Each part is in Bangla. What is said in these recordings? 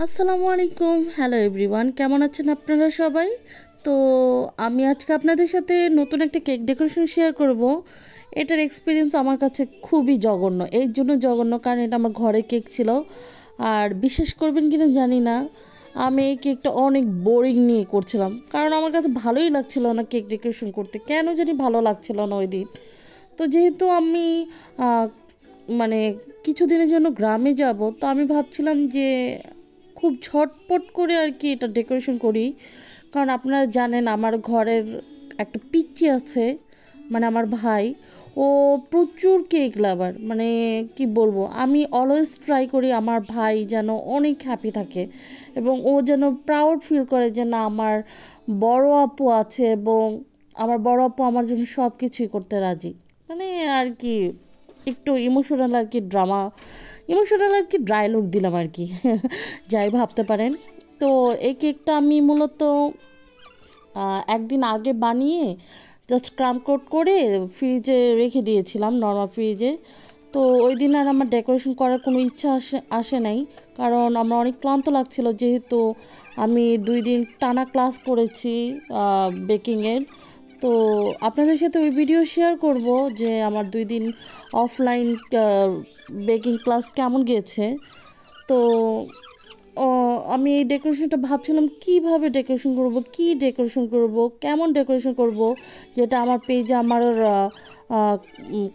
আসসালামু আলাইকুম। হ্যালো এভরিওয়ান, কেমন আছেন আপনারা সবাই? তো আমি আজকে আপনাদের সাথে নতুন একটা কেক ডেকোরেশন শেয়ার করব। এটার এক্সপিরিয়েন্স আমার কাছে খুবই জঘন্য। এই জন্য জঘন্য কারণ এটা আমার ঘরে কেক ছিল। আর বিশ্বাস করবেন কিনা জানি না, আমি এই কেকটা অনেক বোরিং নিয়ে করছিলাম, কারণ আমার কাছে ভালোই লাগছিল না কেক ডেকোরেশন করতে। কেন জানি ভালো লাগছিল না ওই দিন। তো যেহেতু আমি আহ, মানে কিছুদিনের জন্য গ্রামে যাব, তো আমি ভাবছিলাম যে খুব ঝটপট করে আর কি এটা ডেকোরেশন করি। কারণ আপনারা জানেন আমার ঘরের একটা পিচ্চি আছে, মানে আমার ভাই। ও প্রচুর কেক লাভার, মানে কি বলবো, আমি অলওয়েজ ট্রাই করি আমার ভাই যেন অনেক হ্যাপি থাকে এবং ও যেন প্রাউড ফিল করে যে না, আমার বড় আপু আছে এবং আমার বড় আপু আমার জন্য সব কিছুই করতে রাজি। মানে আর কি একটু ইমোশনাল আর কি, ড্রামা ইমোশনাল আর কি, ডায়লগ দিলাম আর কি যাই ভাবতে পারেন। তো এই কেকটা আমি মূলত একদিন আগে বানিয়ে জাস্ট ক্রাম কোট করে ফ্রিজে রেখে দিয়েছিলাম, নর্মাল ফ্রিজে। তো ওই দিন আর আমার ডেকোরেশন করার কোনো ইচ্ছা আসে নাই, কারণ আমার অনেক ক্লান্ত লাগছিল, যেহেতু আমি 2 দিন টানা ক্লাস করেছি বেকিংয়ের। তো আপনাদের সাথে ওই ভিডিও শেয়ার করব যে আমার 2 দিন অফলাইন বেকিং ক্লাস কেমন গিয়েছে। তো আমি এই ডেকোরেশনটা ভাবছিলাম কিভাবে ডেকোরেশন করব, কি ডেকোরেশন করব, কেমন ডেকোরেশন করব, যেটা আমার পেজে আমার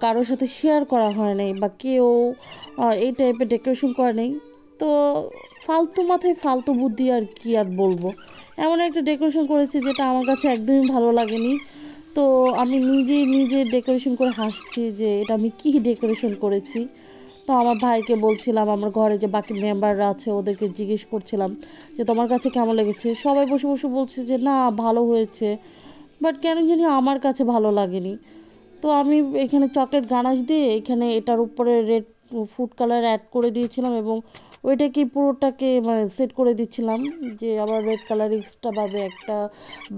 কারোর সাথে শেয়ার করা হয় নাই বা কেউ এই টাইপের ডেকোরেশন করে নেই। তো ফালতু মাথায় ফালতু বুদ্ধি, আর কি আর বলবো, এমন একটা ডেকোরেশন করেছি যেটা আমার কাছে একদমই ভালো লাগেনি। তো আমি নিজে ডেকোরেশন করে হাসছি যে এটা আমি কী ডেকোরেশন করেছি। তো আমার ভাইকে বলছিলাম, আমার ঘরে যে বাকি মেম্বাররা আছে ওদেরকে জিজ্ঞেস করছিলাম যে তোমার কাছে কেমন লেগেছে। সবাই বসে বসে বলছে যে না, ভালো হয়েছে, বাট কেন জানি আমার কাছে ভালো লাগেনি। তো আমি এখানে চকলেট গানাশ দিয়ে এখানে এটার উপরে রেড ফুড কালার অ্যাড করে দিয়েছিলাম এবং ওইটাকে পুরোটাকে মানে সেট করে দিচ্ছিলাম, যে আবার রেড কালার এক্সট্রাভাবে একটা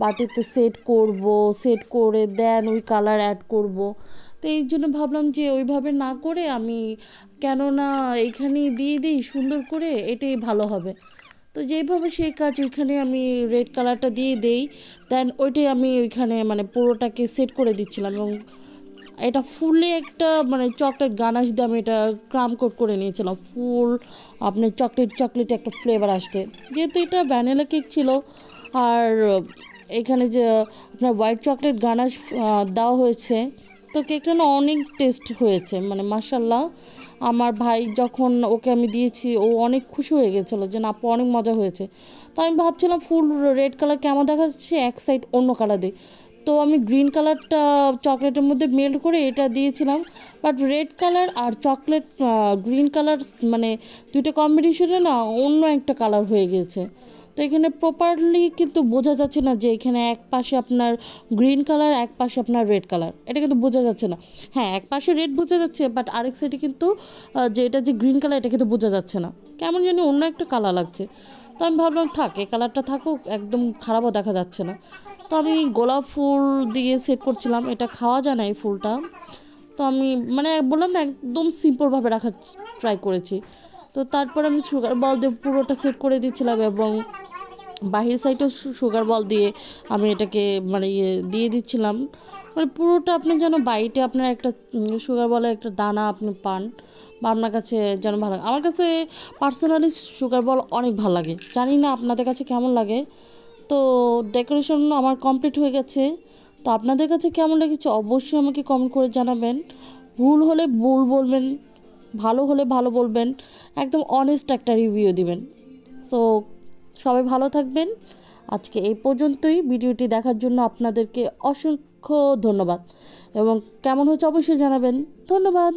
বাটিতে সেট করে দেন ওই কালার অ্যাড করব। তো এই জন্য ভাবলাম যে ওইভাবে না করে আমি কেননা এইখানেই দিয়ে দিই সুন্দর করে, এটাই ভালো হবে। তো যেইভাবে সেই কাজ ওইখানে আমি রেড কালারটা দিয়ে দেই, দেন ওইটাই আমি ওইখানে মানে পুরোটাকে সেট করে দিচ্ছিলাম এবং এটা ফুলে একটা মানে চকলেট গানাশ দিয়ে আমি এটা ক্রাম কোট করে নিয়েছিলাম, ফুল আপনার চকলেট একটা ফ্লেভার আসতে। যেহেতু এটা ভ্যানিলা কেক ছিল আর এখানে যে আপনার হোয়াইট চকলেট গানাশ দেওয়া হয়েছে, তো কেকটা না অনেক টেস্ট হয়েছে, মানে মাশাল্লাহ। আমার ভাই যখন ওকে আমি দিয়েছি ও অনেক খুশি হয়ে গেছিলো যে না আপু অনেক মজা হয়েছে। তো আমি ভাবছিলাম ফুল রেড কালার কেমন দেখা যাচ্ছে, এক সাইড অন্য কালার দিই। তো আমি গ্রিন কালারটা চকলেটের মধ্যে মেল্ট করে এটা দিয়েছিলাম, বাট রেড কালার আর চকলেট গ্রিন কালার মানে দুইটা কম্বিনেশনে না অন্য একটা কালার হয়ে গিয়েছে। তো এখানে প্রপারলি কিন্তু বোঝা যাচ্ছে না যে এখানে এক পাশে আপনার গ্রিন কালার, এক পাশে আপনার রেড কালার, এটা কিন্তু বোঝা যাচ্ছে না। হ্যাঁ, এক পাশে রেড বোঝা যাচ্ছে, বাট আরেক সাইডে কিন্তু যে এটা যে গ্রিন কালার এটা কিন্তু বোঝা যাচ্ছে না, কেমন জানি অন্য একটা কালার লাগছে। তো আমি ভাবলাম থাক, এই কালারটা থাকুক, একদম খারাপও দেখা যাচ্ছে না। তো আমি গোলাপ ফুল দিয়ে সেট করছিলাম, এটা খাওয়া যায় না এই ফুলটা। তো আমি মানে বললাম না, একদম সিম্পলভাবে রাখার ট্রাই করেছি। তো তারপর আমি সুগার বল দিয়ে পুরোটা সেট করে দিচ্ছিলাম এবং বাহির সাইডেও সুগার বল দিয়ে আমি এটাকে মানে দিয়ে দিচ্ছিলাম, মানে পুরোটা আপনি যেন বাইটে আপনার একটা সুগার বলের একটা দানা আপনি পান বা আপনার কাছে যেন ভালো লাগে। আমার কাছে পার্সোনালি সুগার বল অনেক ভালো লাগে, জানি না আপনাদের কাছে কেমন লাগে। তো ডেকোরেশন আমার কমপ্লিট হয়ে গেছে। তো আপনাদের কাছে কেমন লেগেছে অবশ্যই আমাকে কমেন্ট করে জানাবেন। ভুল হলে ভুল বলবেন, ভালো হলে ভালো বলবেন, একদম অনেস্ট একটা রিভিউ দিবেন। সো সবাই ভালো থাকবেন। আজকে এই পর্যন্তই। ভিডিওটি দেখার জন্য আপনাদেরকে অসংখ্য ধন্যবাদ এবং কেমন হচ্ছে অবশ্যই জানাবেন। ধন্যবাদ।